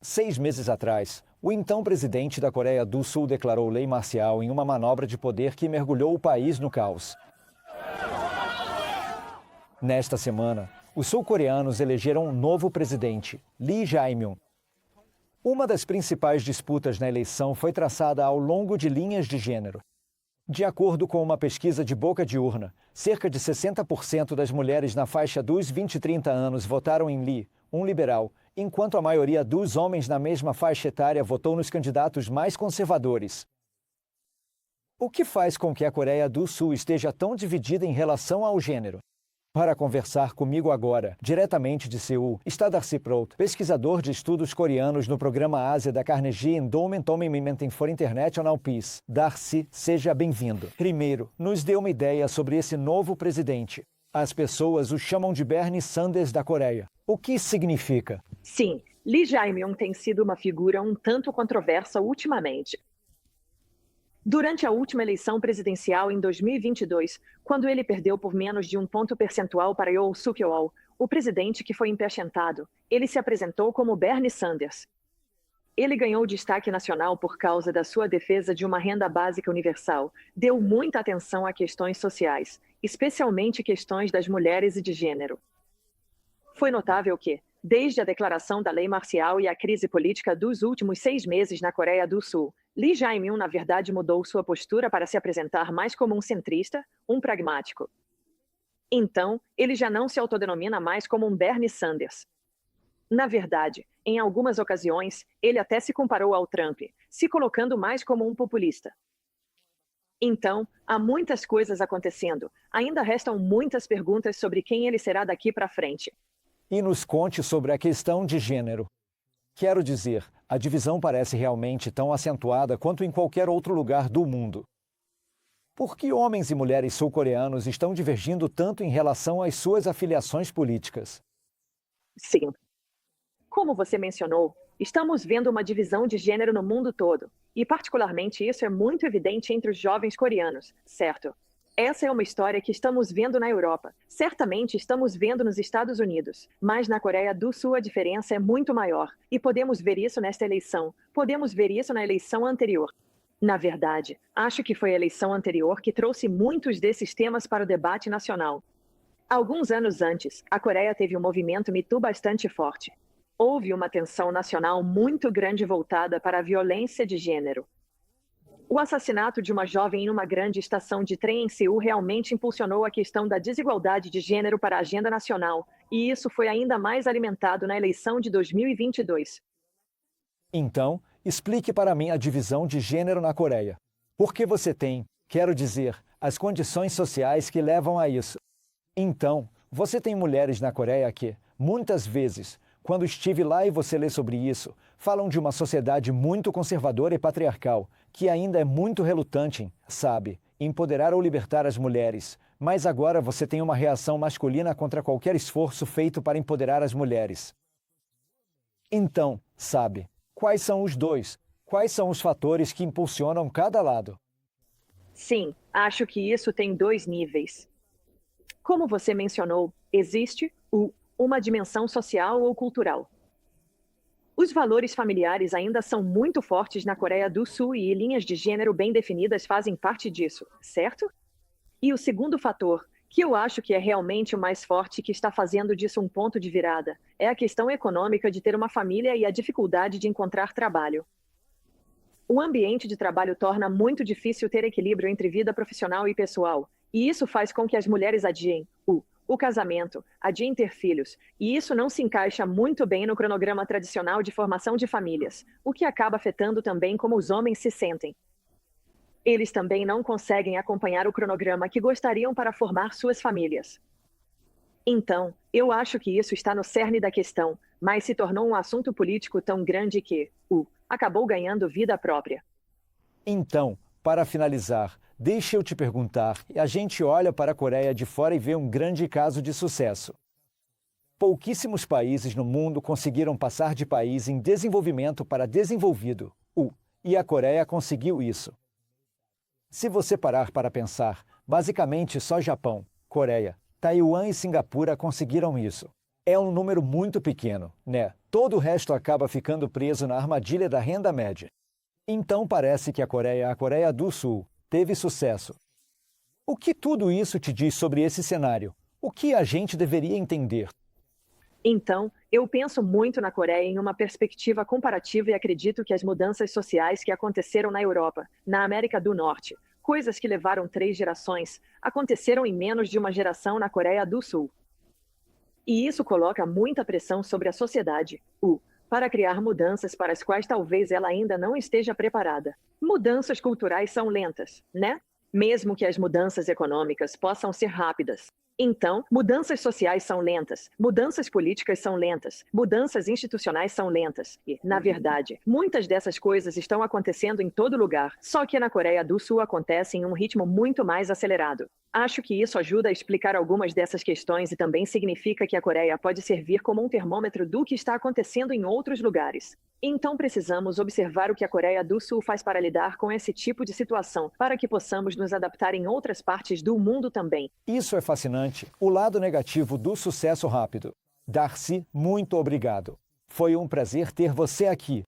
6 meses atrás, o então presidente da Coreia do Sul declarou lei marcial em uma manobra de poder que mergulhou o país no caos. Nesta semana, os sul-coreanos elegeram um novo presidente, Lee Jae-myung. Uma das principais disputas na eleição foi traçada ao longo de linhas de gênero. De acordo com uma pesquisa de boca de urna, cerca de 60% das mulheres na faixa dos 20 e 30 anos votaram em Lee, um liberal, enquanto a maioria dos homens na mesma faixa etária votou nos candidatos mais conservadores. O que faz com que a Coreia do Sul esteja tão dividida em relação ao gênero? Para conversar comigo agora, diretamente de Seul, está Darcy Prout, pesquisador de estudos coreanos no programa Ásia da Carnegie Endowment Commitment for International Peace. Darcy, seja bem-vindo. Primeiro, nos dê uma ideia sobre esse novo presidente. As pessoas o chamam de Bernie Sanders da Coreia. O que significa? Sim, Lee Jae-myung tem sido uma figura um tanto controversa ultimamente. Durante a última eleição presidencial em 2022, quando ele perdeu por menos de 1 ponto percentual para Yoon Suk-yeol, o presidente que foi impeachmentado, ele se apresentou como Bernie Sanders. Ele ganhou destaque nacional por causa da sua defesa de uma renda básica universal, deu muita atenção a questões sociais, especialmente questões das mulheres e de gênero. Foi notável que, desde a declaração da lei marcial e a crise política dos últimos 6 meses na Coreia do Sul, Lee Jae-myung, na verdade, mudou sua postura para se apresentar mais como um centrista, um pragmático. Então, ele já não se autodenomina mais como um Bernie Sanders. Na verdade, em algumas ocasiões, ele até se comparou ao Trump, se colocando mais como um populista. Então, há muitas coisas acontecendo. Ainda restam muitas perguntas sobre quem ele será daqui para frente. E nos conte sobre a questão de gênero. Quero dizer, a divisão parece realmente tão acentuada quanto em qualquer outro lugar do mundo. Por que homens e mulheres sul-coreanos estão divergindo tanto em relação às suas afiliações políticas? Sim. Como você mencionou, estamos vendo uma divisão de gênero no mundo todo, e particularmente isso é muito evidente entre os jovens coreanos, certo? Essa é uma história que estamos vendo na Europa. Certamente estamos vendo nos Estados Unidos. Mas na Coreia do Sul a diferença é muito maior. E podemos ver isso nesta eleição. Podemos ver isso na eleição anterior. Na verdade, acho que foi a eleição anterior que trouxe muitos desses temas para o debate nacional. Alguns anos antes, a Coreia teve um movimento Me Too bastante forte. Houve uma tensão nacional muito grande voltada para a violência de gênero. O assassinato de uma jovem em uma grande estação de trem em Seul realmente impulsionou a questão da desigualdade de gênero para a agenda nacional, e isso foi ainda mais alimentado na eleição de 2022. Então, explique para mim a divisão de gênero na Coreia. Por que você tem, quero dizer, as condições sociais que levam a isso? Então, você tem mulheres na Coreia que, muitas vezes, quando estive lá e você lê sobre isso, falam de uma sociedade muito conservadora e patriarcal, que ainda é muito relutante em, sabe, empoderar ou libertar as mulheres. Mas agora você tem uma reação masculina contra qualquer esforço feito para empoderar as mulheres. Então, sabe, quais são os dois? Quais são os fatores que impulsionam cada lado? Sim, acho que isso tem 2 níveis. Como você mencionou, existe uma dimensão social ou cultural. Os valores familiares ainda são muito fortes na Coreia do Sul e linhas de gênero bem definidas fazem parte disso, certo? E o segundo fator, que eu acho que é realmente o mais forte e que está fazendo disso um ponto de virada, é a questão econômica de ter uma família e a dificuldade de encontrar trabalho. O ambiente de trabalho torna muito difícil ter equilíbrio entre vida profissional e pessoal, e isso faz com que as mulheres adiem o casamento, adiem ter filhos, e isso não se encaixa muito bem no cronograma tradicional de formação de famílias, o que acaba afetando também como os homens se sentem. Eles também não conseguem acompanhar o cronograma que gostariam para formar suas famílias. Então, eu acho que isso está no cerne da questão, mas se tornou um assunto político tão grande que, acabou ganhando vida própria. Então, para finalizar, deixa eu te perguntar, e a gente olha para a Coreia de fora e vê um grande caso de sucesso. Pouquíssimos países no mundo conseguiram passar de país em desenvolvimento para desenvolvido, e a Coreia conseguiu isso. Se você parar para pensar, basicamente só Japão, Coreia, Taiwan e Singapura conseguiram isso. É um número muito pequeno, né? Todo o resto acaba ficando preso na armadilha da renda média. Então parece que a Coreia do Sul, teve sucesso. O que tudo isso te diz sobre esse cenário? O que a gente deveria entender? Então, eu penso muito na Coreia em uma perspectiva comparativa e acredito que as mudanças sociais que aconteceram na Europa, na América do Norte, coisas que levaram 3 gerações, aconteceram em menos de uma geração na Coreia do Sul. E isso coloca muita pressão sobre a sociedade, para criar mudanças para as quais talvez ela ainda não esteja preparada. Mudanças culturais são lentas, né? Mesmo que as mudanças econômicas possam ser rápidas. Então, mudanças sociais são lentas, mudanças políticas são lentas, mudanças institucionais são lentas. E, na verdade, muitas dessas coisas estão acontecendo em todo lugar, só que na Coreia do Sul acontece em um ritmo muito mais acelerado. Acho que isso ajuda a explicar algumas dessas questões e também significa que a Coreia pode servir como um termômetro do que está acontecendo em outros lugares. Então precisamos observar o que a Coreia do Sul faz para lidar com esse tipo de situação, para que possamos nos adaptar em outras partes do mundo também. Isso é fascinante, o lado negativo do sucesso rápido. Darcy, muito obrigado. Foi um prazer ter você aqui.